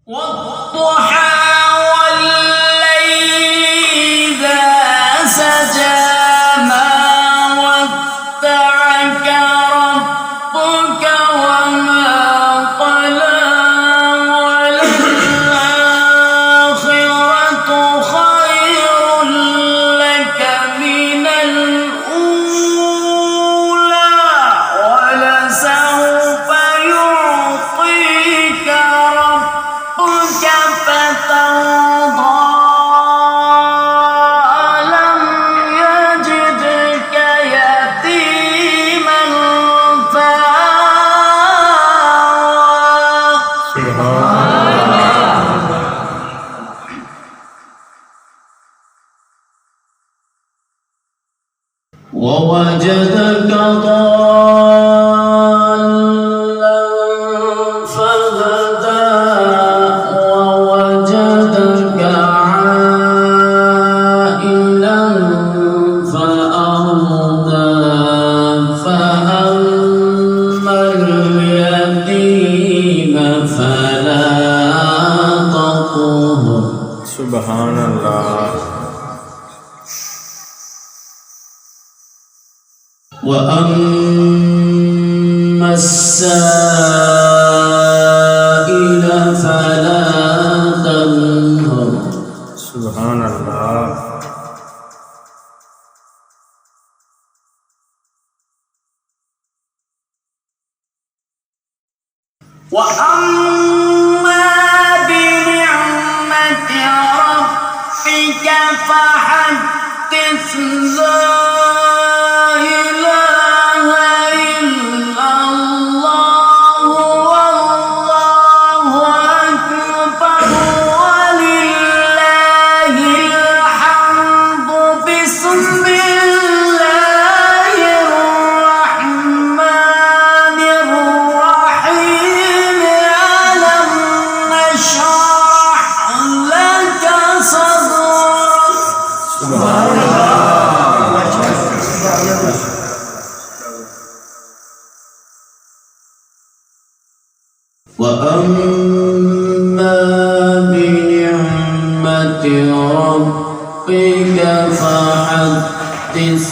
والضحى والليل إذا سجى ما ودعك ربك وما قلى وللآخرة خير لك من الأولى ولسوف يعطيك ربك فترضى ألم يجدك يتيما فآوى ووجدك ضالا فهدى ووجدك عائلا فأغنى فأما اليتيم فلا تقهر سبحان الله. وأما السائل فلا تنهر سبحان الله. وأما بنعمة ربك فحدث لا إله إلا الله والله أكبر ولله الحمد بسم الله الرحمن الرحيم ألم نشرح لك صدرك سبحان الله. وأما بنعمة ربك فحدث